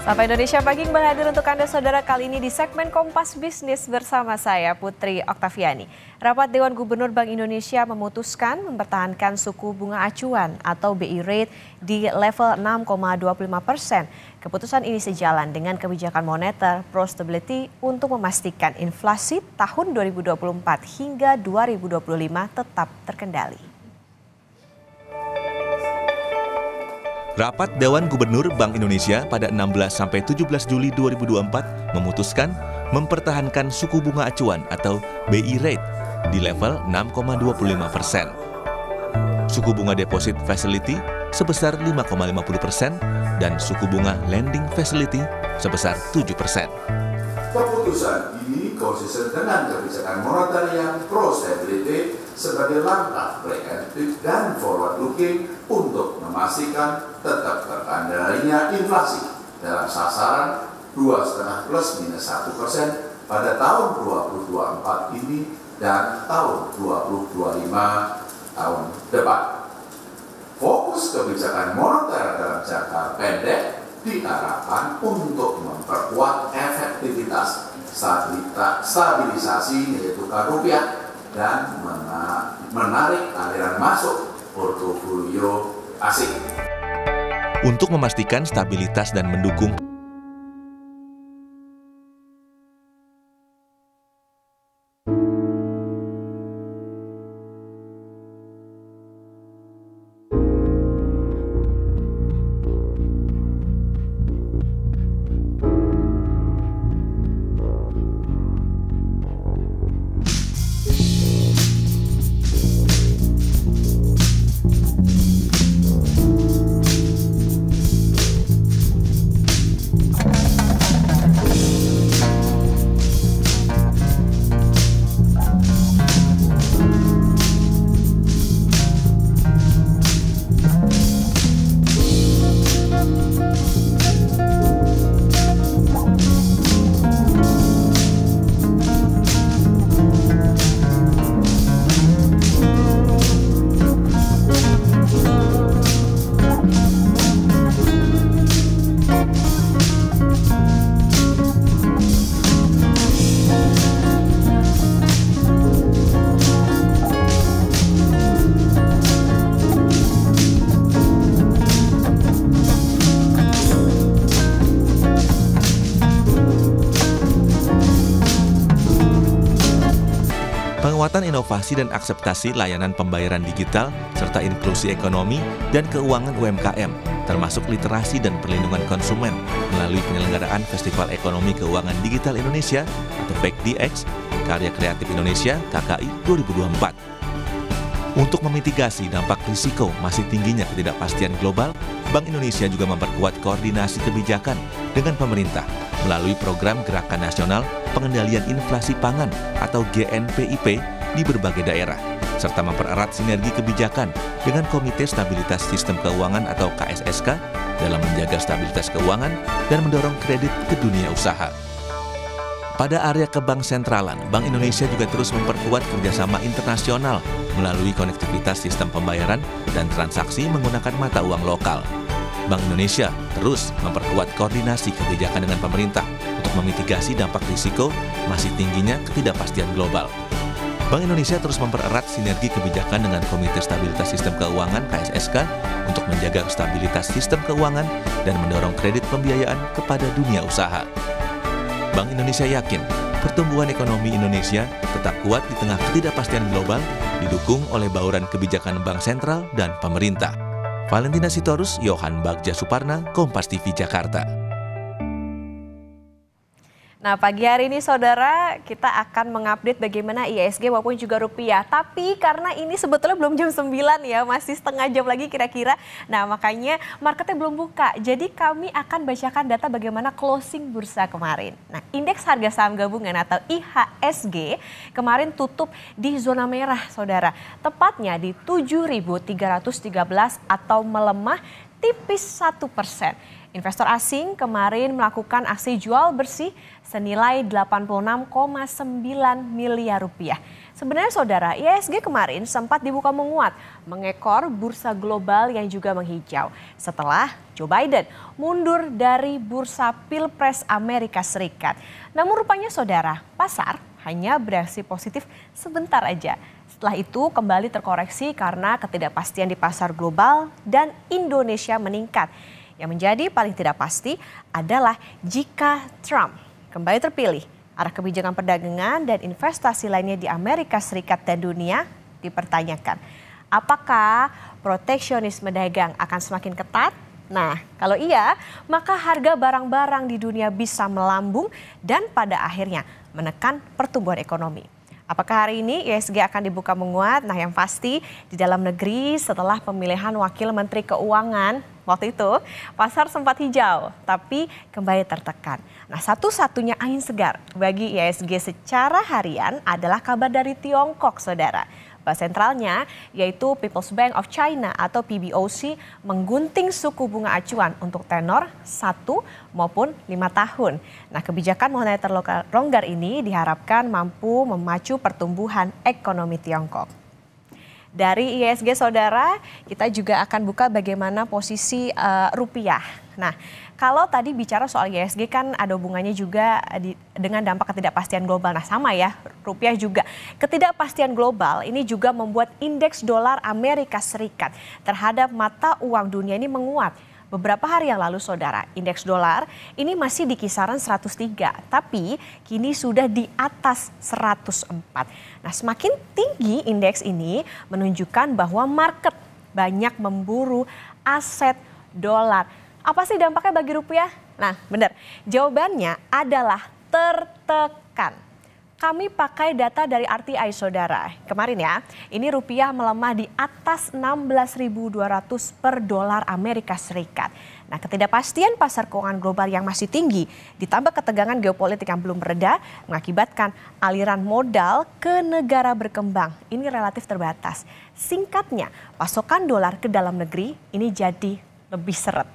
Sapa Indonesia Pagi kembali hadir untuk Anda saudara kali ini di segmen Kompas Bisnis bersama saya Putri Oktaviani. Rapat Dewan Gubernur Bank Indonesia memutuskan mempertahankan suku bunga acuan atau BI rate di level 6,25%. Keputusan ini sejalan dengan kebijakan moneter pro stability untuk memastikan inflasi tahun 2024 hingga 2025 tetap terkendali. Rapat Dewan Gubernur Bank Indonesia pada 16-17 Juli 2024 memutuskan mempertahankan suku bunga acuan atau BI rate di level 6,25%. Suku bunga deposit facility sebesar 5,50% dan suku bunga lending facility sebesar 7%. Keputusan ini konsisten dengan kebijakan moneter yang pro stability sebagai langkah preemptif dan forward looking untuk memastikan tetap terkendalinya inflasi dalam sasaran 2,5 plus minus 1% pada tahun 2024 ini dan tahun 2025 tahun depan. Fokus kebijakan moneter dalam jangka pendek diarahkan untuk memperkuat efektivitas stabilisasi nilai tukar rupiah dan menarik aliran masuk portofolio asing. Untuk memastikan stabilitas dan mendukung penguatan inovasi dan akseptasi layanan pembayaran digital, serta inklusi ekonomi dan keuangan UMKM, termasuk literasi dan perlindungan konsumen melalui penyelenggaraan Festival Ekonomi Keuangan Digital Indonesia atau FEKDX, Karya Kreatif Indonesia KKI 2024. Untuk memitigasi dampak risiko masih tingginya ketidakpastian global, Bank Indonesia juga memperkuat koordinasi kebijakan dengan pemerintah melalui program Gerakan Nasional Pengendalian Inflasi Pangan atau GNPIP di berbagai daerah, serta mempererat sinergi kebijakan dengan Komite Stabilitas Sistem Keuangan atau KSSK dalam menjaga stabilitas keuangan dan mendorong kredit ke dunia usaha. Pada area kebank sentralan, Bank Indonesia juga terus memperkuat kerjasama internasional melalui konektivitas sistem pembayaran dan transaksi menggunakan mata uang lokal. Bank Indonesia terus memperkuat koordinasi kebijakan dengan pemerintah untuk memitigasi dampak risiko masih tingginya ketidakpastian global. Bank Indonesia terus mempererat sinergi kebijakan dengan Komite Stabilitas Sistem Keuangan KSSK untuk menjaga stabilitas sistem keuangan dan mendorong kredit pembiayaan kepada dunia usaha. Bank Indonesia yakin pertumbuhan ekonomi Indonesia tetap kuat di tengah ketidakpastian global, didukung oleh bauran kebijakan Bank Sentral dan pemerintah. Valentina Sitorus, Yohan Bagja Suparna, Kompas TV Jakarta. Nah, pagi hari ini saudara kita akan mengupdate bagaimana IHSG maupun juga rupiah. Tapi karena ini sebetulnya belum jam 9 ya, masih setengah jam lagi kira-kira. Nah, makanya marketnya belum buka. Jadi kami akan bacakan data bagaimana closing bursa kemarin. Nah, indeks harga saham gabungan atau IHSG kemarin tutup di zona merah saudara. Tepatnya di 7.313 atau melemah tipis 1%. Investor asing kemarin melakukan aksi jual bersih senilai 86,9 miliar rupiah. Sebenarnya saudara, IHSG kemarin sempat dibuka menguat, mengekor bursa global yang juga menghijau setelah Joe Biden mundur dari bursa Pilpres Amerika Serikat. Namun rupanya saudara, pasar hanya bereaksi positif sebentar aja. Setelah itu kembali terkoreksi karena ketidakpastian di pasar global dan Indonesia meningkat. Yang menjadi paling tidak pasti adalah jika Trump kembali terpilih, arah kebijakan perdagangan dan investasi lainnya di Amerika Serikat dan dunia dipertanyakan. Apakah proteksionisme dagang akan semakin ketat? Nah, kalau iya, maka harga barang-barang di dunia bisa melambung dan pada akhirnya menekan pertumbuhan ekonomi. Apakah hari ini IHSG akan dibuka menguat? Nah, yang pasti di dalam negeri setelah pemilihan Wakil Menteri Keuangan, waktu itu pasar sempat hijau tapi kembali tertekan. Nah, satu-satunya angin segar bagi IHSG secara harian adalah kabar dari Tiongkok, saudara. Bank sentralnya yaitu People's Bank of China atau PBOC menggunting suku bunga acuan untuk tenor 1 maupun 5 tahun. Nah, kebijakan moneter longgar ini diharapkan mampu memacu pertumbuhan ekonomi Tiongkok. Dari IHSG saudara, kita juga akan buka bagaimana posisi rupiah. Nah, kalau tadi bicara soal IHSG kan ada hubungannya juga dengan dampak ketidakpastian global. Nah, sama ya, rupiah juga. Ketidakpastian global ini juga membuat indeks dolar Amerika Serikat terhadap mata uang dunia ini menguat. Beberapa hari yang lalu saudara, indeks dolar ini masih di kisaran 103, tapi kini sudah di atas 104. Nah, semakin tinggi indeks ini menunjukkan bahwa market banyak memburu aset dolar. Apa sih dampaknya bagi rupiah? Nah, benar. Jawabannya adalah tertekan. Kami pakai data dari RTI saudara. Kemarin ya, ini rupiah melemah di atas 16.200 per dolar Amerika Serikat. Nah, ketidakpastian pasar keuangan global yang masih tinggi ditambah ketegangan geopolitik yang belum mereda mengakibatkan aliran modal ke negara berkembang ini relatif terbatas. Singkatnya, pasokan dolar ke dalam negeri ini jadi lebih seret.